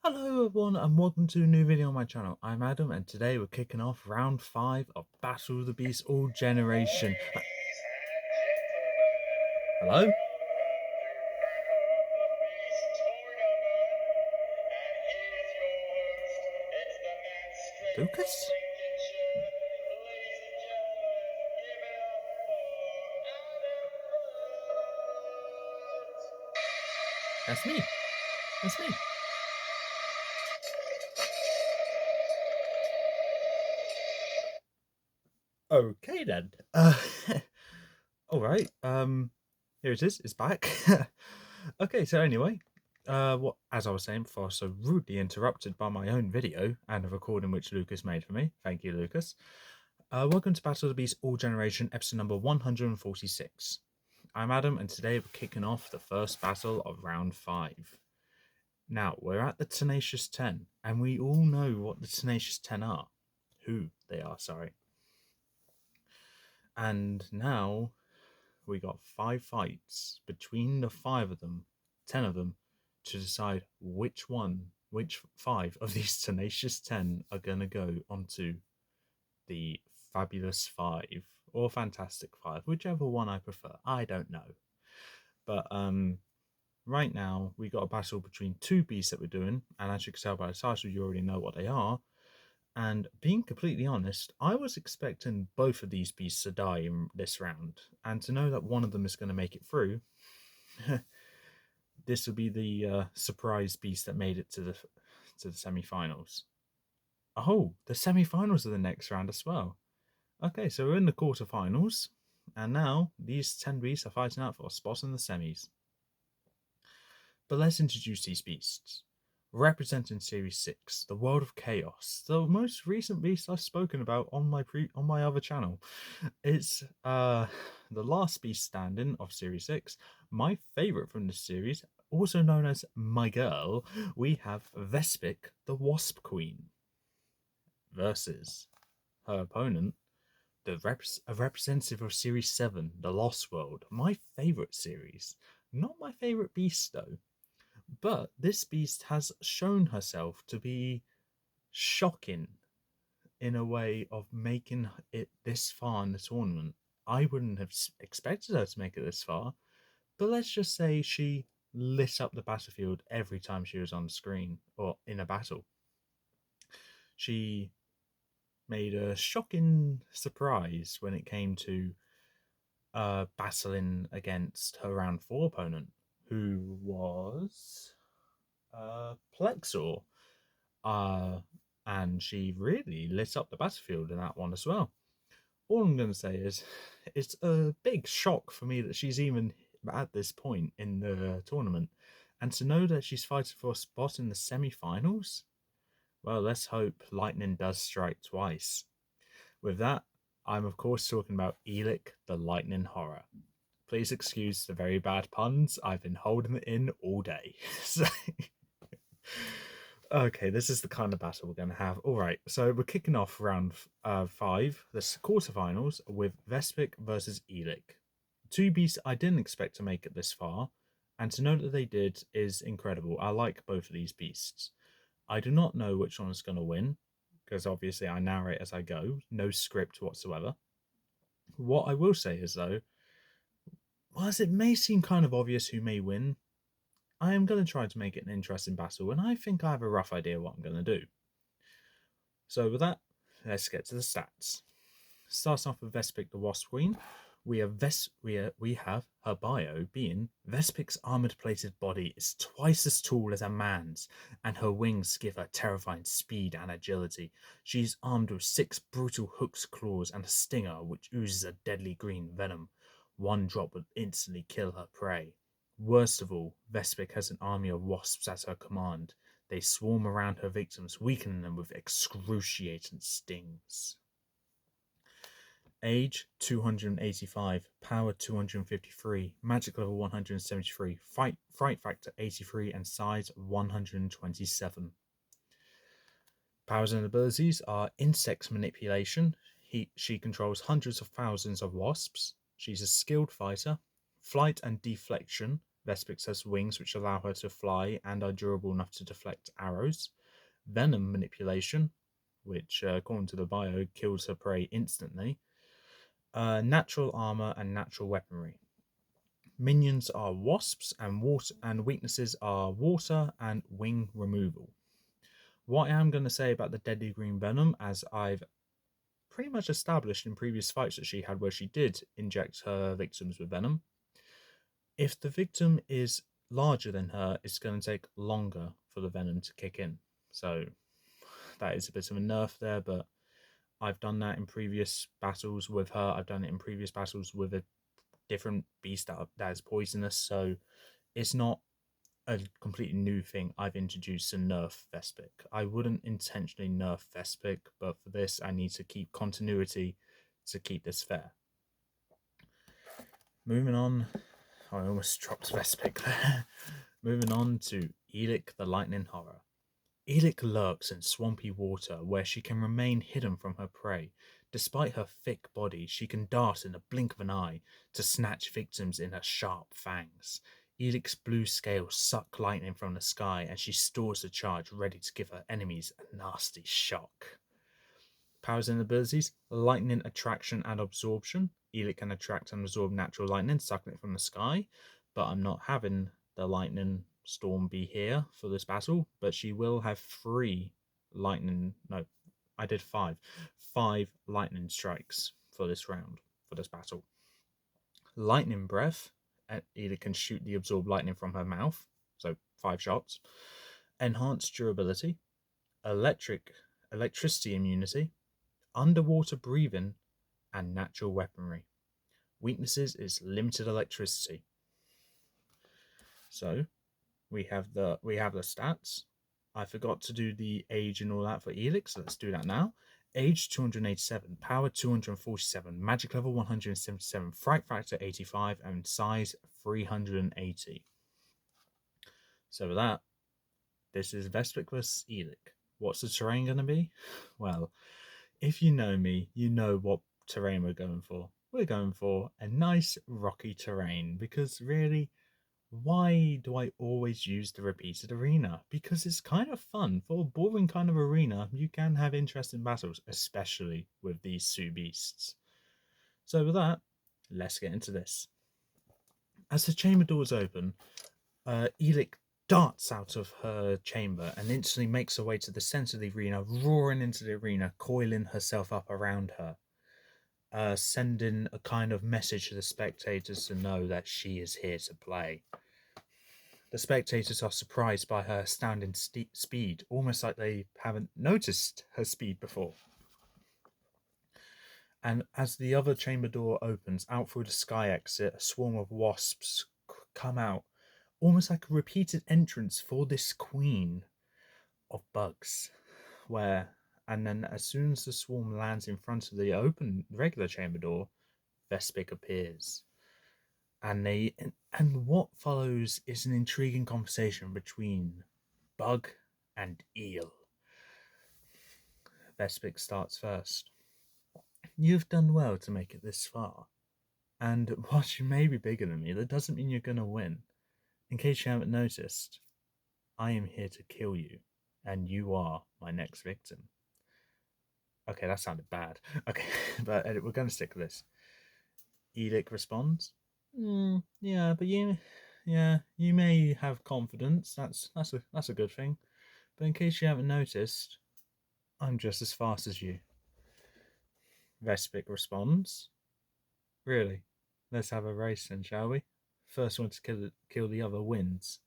Hello everyone and welcome to a new video on my channel. I'm Adam and today we're kicking off round 5 of Battle of the Beasts All Generation. Hello? Lucas? That's me. That's me. Okay then. Alright, here it is, it's back. Okay, so anyway, as I was saying before, I was so rudely interrupted by my own video and a recording which Lucas made for me. Thank you, Lucas. Welcome to Battle of the Beasts All Generation, episode number 146. I'm Adam, and today we're kicking off the first battle of round 5. Now, we're at the Tenacious 10, and we all know what the Tenacious 10 are. Who they are, sorry. And now we got 5 fights between the 5 of them, 10 of them, to decide which 5 of these Tenacious 10 are going to go onto the Fabulous 5 or Fantastic 5, whichever one I prefer. I don't know. But right now we got a battle between 2 beasts that we're doing, and as you can tell by the title, you already know what they are. And being completely honest, I was expecting both of these beasts to die in this round, and to know that one of them is going to make it through, this will be the surprise beast that made it to the semi-finals. Oh, the semi-finals are the next round as well. Okay, so we're in the quarterfinals, and now these 10 beasts are fighting out for a spot in the semis. But let's introduce these beasts. Representing Series 6, the World of Chaos, the most recent beast I've spoken about on my other channel. It's the last beast standing of Series 6, my favourite from this series, also known as my girl. We have Vespick, the Wasp Queen, versus her opponent, a representative of Series 7, The Lost World, my favourite series. Not my favourite beast though, but this beast has shown herself to be shocking in a way of making it this far in the tournament. I wouldn't have expected her to make it this far, but let's just say she lit up the battlefield every time she was on screen or in a battle. She made a shocking surprise when it came to battling against her round 4 opponent, who was Plexor. And she really lit up the battlefield in that one as well. All I'm going to say is it's a big shock for me that she's even at this point in the tournament. And to know that she's fighting for a spot in the semi-finals, well, let's hope lightning does strike twice. With that, I'm of course talking about Ellik, the Lightning Horror. Please excuse the very bad puns. I've been holding it in all day. So, okay, this is the kind of battle we're going to have. All right, so we're kicking off round 5, the quarterfinals, with Vespick versus Ellik. 2 beasts I didn't expect to make it this far, and to know that they did is incredible. I like both of these beasts. I do not know which one is going to win, because obviously I narrate as I go, no script whatsoever. What I will say is, though, whilst it may seem kind of obvious who may win, I am going to try to make it an interesting battle, and I think I have a rough idea what I'm going to do. So with that, let's get to the stats. Starting off with Vespick the Wasp Queen, we have her bio being Vespick's armored-plated body is twice as tall as a man's, and her wings give her terrifying speed and agility. She is armed with 6 brutal hooks, claws, and a stinger which oozes a deadly green venom. One drop would instantly kill her prey. Worst of all, Vespick has an army of wasps at her command. They swarm around her victims, weakening them with excruciating stings. Age 285, power 253, magic level 173, fright factor 83, and size 127. Powers and abilities are insect manipulation. She controls hundreds of thousands of wasps. She's a skilled fighter. Flight and deflection. Vespick has wings which allow her to fly and are durable enough to deflect arrows. Venom manipulation, which, according to the bio, kills her prey instantly. Natural armor and natural weaponry. Minions are wasps, and water, and weaknesses are water and wing removal. What I am going to say about the deadly green venom, as I've pretty much established in previous fights that she had where she did inject her victims with venom, if the victim is larger than her, it's going to take longer for the venom to kick in. So that is a bit of a nerf there, but I've done that in previous battles with her. I've done it in previous battles with a different beast that is poisonous, so it's not a completely new thing. I've introduced a nerf Vespick. I wouldn't intentionally nerf Vespick, but for this I need to keep continuity to keep this fair. Moving on, I almost dropped Vespick there. Moving on to Ellik the Lightning Horror. Ellik lurks in swampy water where she can remain hidden from her prey. Despite her thick body, she can dart in a blink of an eye to snatch victims in her sharp fangs. Ellik's blue scales suck lightning from the sky and she stores the charge ready to give her enemies a nasty shock. Powers and abilities: lightning attraction and absorption. Ellik can attract and absorb natural lightning, sucking it from the sky, but I'm not having the lightning storm be here for this battle, but she will have 5 lightning strikes for this round, for this battle. Lightning breath, Ellik can shoot the absorbed lightning from her mouth, so 5 shots. Enhanced durability, electricity immunity, underwater breathing, and natural weaponry. Weaknesses is limited electricity. So we have the stats. I forgot to do the age and all that for Ellik, so let's do that now. Age 287, power 247, magic level 177, fright factor 85, and size 380. So with that, this is Vespick vs Ellik. What's the terrain going to be? Well, if you know me, you know what terrain we're going for. We're going for a nice rocky terrain because really, why do I always use the repeated arena? Because it's kind of fun. For a boring kind of arena, you can have interesting battles, especially with these Sioux beasts. So with that, let's get into this. As the chamber doors open, Ellik darts out of her chamber and instantly makes her way to the center of the arena, roaring into the arena, coiling herself up around her, sending a kind of message to the spectators to know that she is here to play. The spectators are surprised by her astounding speed, almost like they haven't noticed her speed before. And as the other chamber door opens, out through the sky exit, a swarm of wasps come out, almost like a repeated entrance for this queen of bugs. And then as soon as the swarm lands in front of the open regular chamber door, Vespick appears. And what follows is an intriguing conversation between Bug and Eel. Vespick starts first. You've done well to make it this far. And whilst you may be bigger than me, that doesn't mean you're going to win. In case you haven't noticed, I am here to kill you, and you are my next victim. Okay, that sounded bad. Okay, but we're going to stick with this. Ellik responds, yeah, but you may have confidence. That's a good thing. But in case you haven't noticed, I'm just as fast as you. Vespick responds, really? Let's have a race then, shall we? First one to kill the other wins.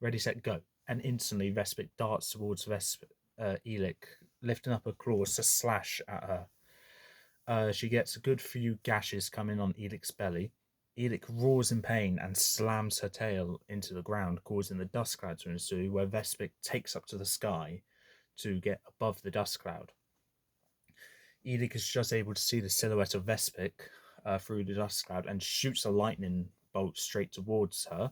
Ready, set, go. And instantly Vespick darts towards Ellik, lifting up her claws to slash at her. She gets a good few gashes coming on Ellik's belly. Ellik roars in pain and slams her tail into the ground, causing the dust cloud to ensue, where Vespick takes up to the sky to get above the dust cloud. Ellik is just able to see the silhouette of Vespick through the dust cloud and shoots a lightning bolt straight towards her.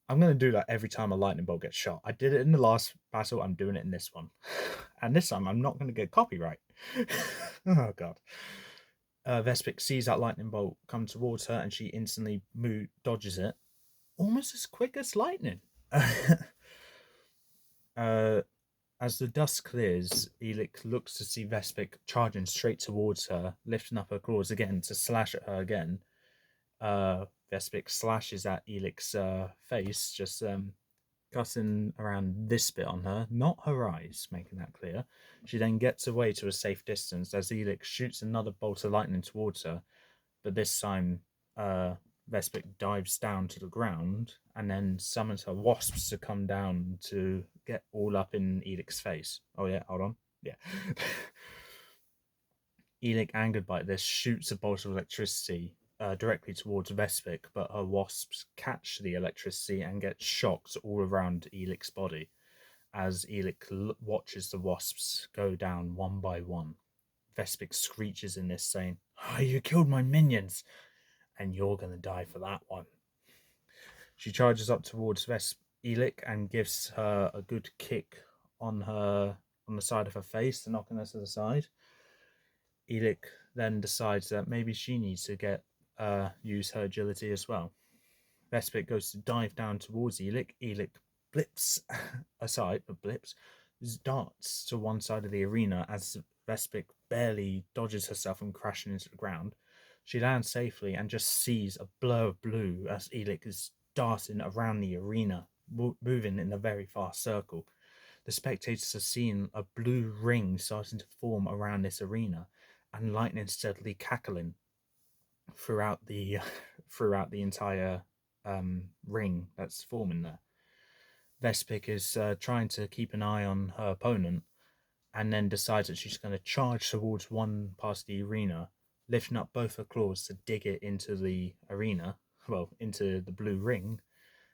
I'm going to do that every time a lightning bolt gets shot. I did it in the last battle. I'm doing it in this one. And this time I'm not going to get copyright. Oh, God. Vespick sees that lightning bolt come towards her, and she instantly dodges it, almost as quick as lightning. uh, as the dust clears, Ellik looks to see Vespick charging straight towards her, lifting up her claws again to slash at her again. Vespick slashes at Ellik's face, just cutting around this bit on her, not her eyes, making that clear. She then gets away to a safe distance as Ellik shoots another bolt of lightning towards her, but this time uh, Vespick dives down to the ground and then summons her wasps to come down to get all up in Ellik's face. Oh yeah, hold on. Yeah. Ellik, angered by this, shoots a bolt of electricity directly towards Vespick, but her wasps catch the electricity and get shocked all around Ellik's body as Ellik watches the wasps go down one by one. Vespick screeches in this, saying, "Oh, you killed my minions, and you're going to die for that one." She charges up towards Ellik and gives her a good kick on the side of her face, to knocking her to the side. Ellik then decides that maybe she needs to use her agility as well. Vespick goes to dive down towards Ellik. Ellik blips aside, but blips darts to one side of the arena as Vespick barely dodges herself from crashing into the ground. She lands safely and just sees a blur of blue as Ellik is darting around the arena, moving in a very fast circle. The spectators are seeing a blue ring starting to form around this arena, and lightning steadily cackling throughout the throughout the entire ring that's forming there. Vespick is trying to keep an eye on her opponent, and then decides that she's going to charge towards one part of the arena, lifting up both her claws to dig it into the arena, well, into the blue ring,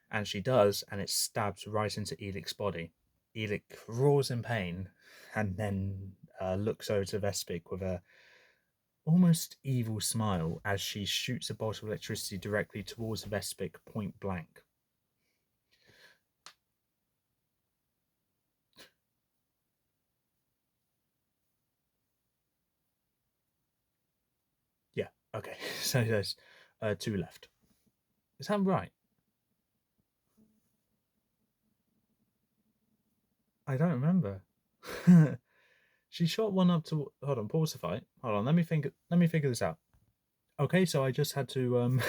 and she does, and it stabs right into Ellik's body. Ellik roars in pain, and then looks over to Vespick with a almost evil smile as she shoots a bolt of electricity directly towards Vespick point blank. Yeah, okay, so there's two left. Is that right? I don't remember. She shot one up to. Hold on, pause the fight. Hold on, let me think. Let me figure this out. Okay, so I just had to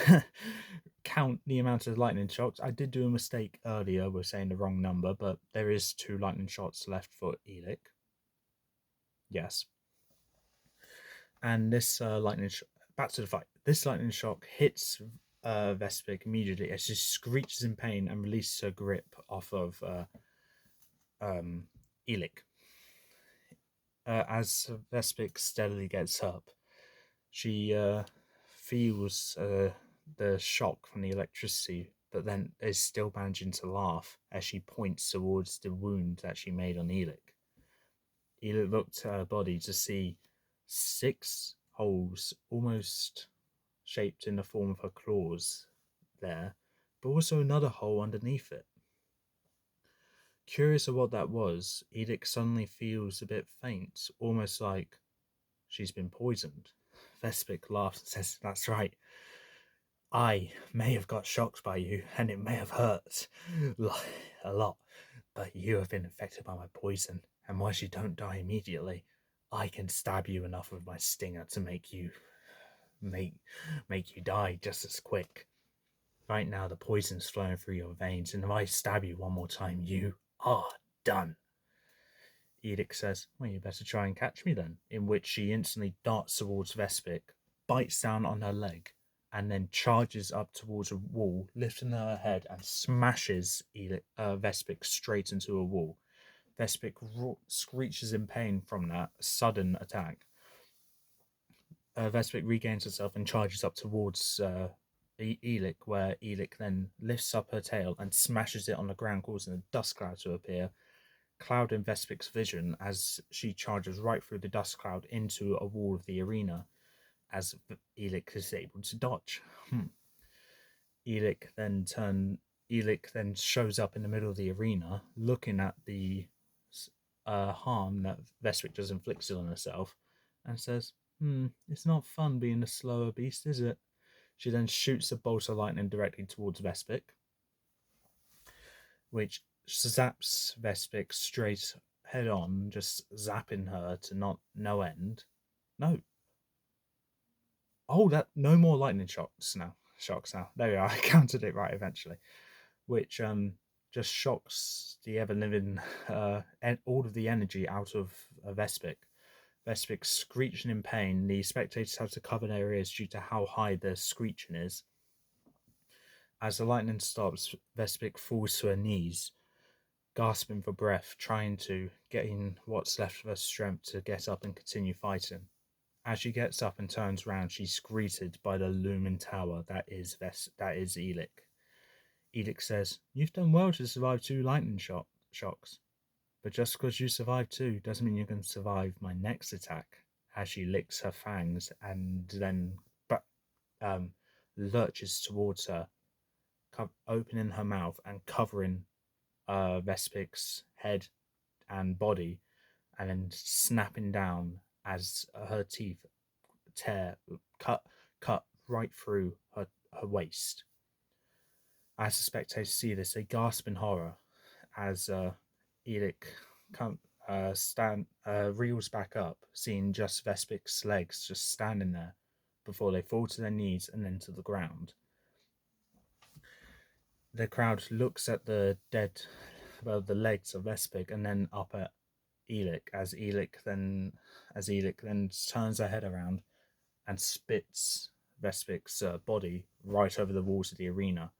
count the amount of lightning shots. I did do a mistake earlier with saying the wrong number, but there is two lightning shots left for Ellik. Yes, and this back to the fight. This lightning shock hits Vespick immediately as she screeches in pain and releases her grip off of um, Ellik. As Vespick steadily gets up, she feels the shock from the electricity, but then is still managing to laugh as she points towards the wound that she made on Ellik. Ellik looked at her body to see 6 holes, almost shaped in the form of her claws there, but also another hole underneath it. Curious of what that was, Ellik suddenly feels a bit faint, almost like she's been poisoned. Vespick laughs and says, "That's right. I may have got shocked by you, and it may have hurt a lot, but you have been infected by my poison, and whilst you don't die immediately, I can stab you enough with my stinger to make make you die just as quick. Right now, the poison's flowing through your veins, and if I stab you one more time, you are done." Edith says, "Well, you better try and catch me then," in which she instantly darts towards Vespick, bites down on her leg, and then charges up towards a wall, lifting her head and smashes Vespick straight into a wall. Vespick screeches in pain from that sudden attack. Vespick regains herself and charges up towards Ellik, where Ellik then lifts up her tail and smashes it on the ground, causing a dust cloud to appear, clouding Vespick's vision as she charges right through the dust cloud into a wall of the arena, as Ellik is able to dodge. Ellik then shows up in the middle of the arena, looking at the harm that Vespick just inflicted on herself, and says, It's not fun being a slower beast, is it? She then shoots a bolt of lightning directly towards Vespick, which zaps Vespick straight head on, just zapping her to not no end. No. Oh, that no more lightning shocks now. Shocks now. There we are. I counted it right eventually. Which just shocks the ever living all of the energy out of Vespick. Vespick screeching in pain. The spectators have to cover their ears due to how high the screeching is. As the lightning stops, Vespick falls to her knees, gasping for breath, trying to gain what's left of her strength to get up and continue fighting. As she gets up and turns round, she's greeted by the looming tower that is Ellik. Ellik says, "You've done well to survive two lightning shocks, but just because you survived two doesn't mean you can survive my next attack." As she licks her fangs and then um, lurches towards her, opening her mouth and covering Vespick's head and body, and then snapping down as her teeth tear cut right through her waist. As the spectators see this, they gasp in horror as Ellik reels back up, seeing just Vespick's legs just standing there before they fall to their knees and then to the ground. The crowd looks at the the legs of Vespick and then up at Ellik as Ellik then turns her head around and spits Vespick's body right over the walls of the arena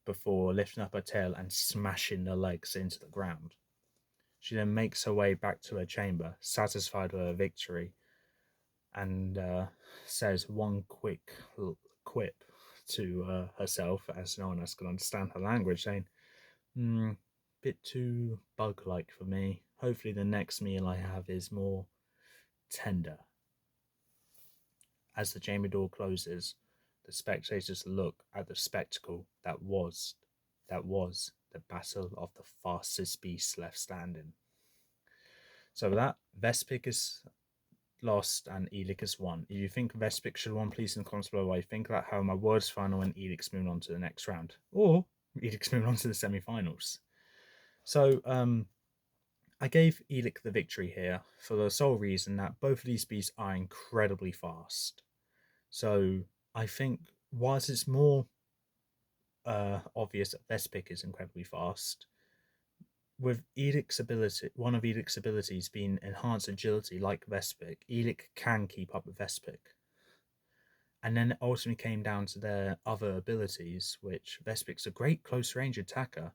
before lifting up her tail and smashing the legs into the ground. She then makes her way back to her chamber, satisfied with her victory, and says one quick quip to herself, as no one else can understand her language, saying, bit too bug-like for me. Hopefully the next meal I have is more tender." As the chamber door closes, the spectators look at the spectacle that was the battle of the fastest beast left standing. So with that, Vespick is lost and Ellik is won. If you think Vespick should have won, please in the comments below why you think that, how my words final and Ellik's moving on to the next round. Or Ellik's moving on to the semi-finals. So I gave Ellik the victory here for the sole reason that both of these beasts are incredibly fast. So I think whilst it's more obvious that Vespick is incredibly fast, with Ellik's ability, one of Ellik's abilities being enhanced agility like Vespick, Ellik can keep up with Vespick. And then it ultimately came down to their other abilities, which Vespick's a great close range attacker,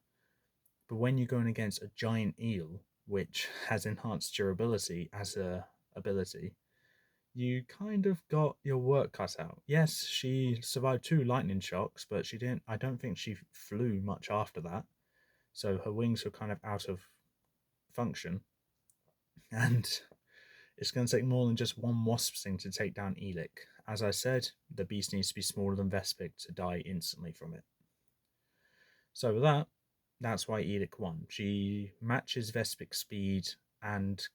but when you're going against a giant eel, which has enhanced durability as a ability, you kind of got your work cut out. Yes, she survived two lightning shocks, but she didn't. I don't think she flew much after that, so her wings were kind of out of function. And it's going to take more than just one wasp sting to take down Ellik. As I said, the beast needs to be smaller than Vespick to die instantly from it. So with that, that's why Ellik won. She matches Vespick's speed and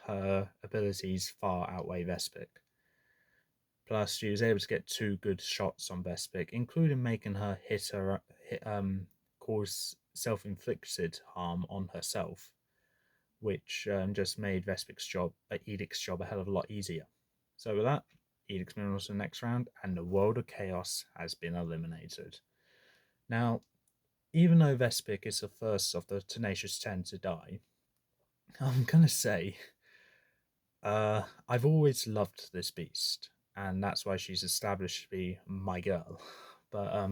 her abilities far outweigh Vespick. Plus, she was able to get two good shots on Vespick, including making her cause self-inflicted harm on herself, which just made Ellik's job a hell of a lot easier. So with that, Ellik's moving on to the next round, and the World of Chaos has been eliminated. Now, even though Vespick is the first of the Tenacious 10 to die, I'm gonna say I've always loved this beast, and that's why she's established to be my girl. But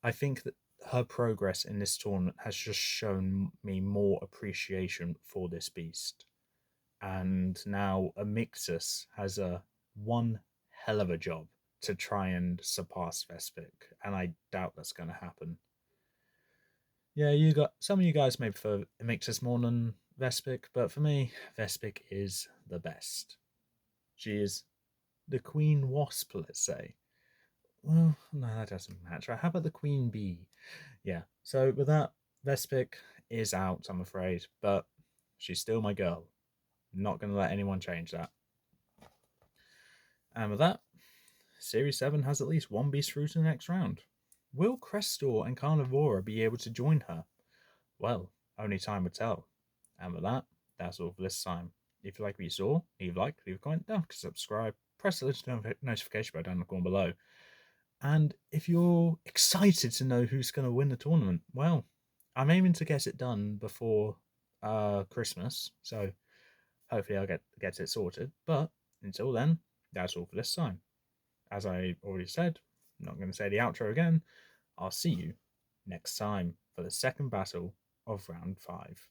I think that her progress in this tournament has just shown me more appreciation for this beast. And now Amixis has a one hell of a job to try and surpass Vespick, and I doubt that's going to happen. Yeah, some of you guys may prefer Amixis more than Vespick, but for me, Vespick is the best. She is the queen wasp, let's say. Well, no, that doesn't match. Right? How about the queen bee? Yeah. So with that, Vespick is out, I'm afraid, but she's still my girl. Not going to let anyone change that. And with that, Series 7 has at least one beast through to the next round. Will Crestor and Carnivora be able to join her? Well, only time will tell. And with that, that's all for this time. If you like what you saw, leave a like, leave a comment, don't forget to subscribe, press the little notification bell down in the corner below. And if you're excited to know who's going to win the tournament, well, I'm aiming to get it done before Christmas, so hopefully I'll get it sorted. But until then, that's all for this time. As I already said, I'm not going to say the outro again. I'll see you next time for the second battle of round 5.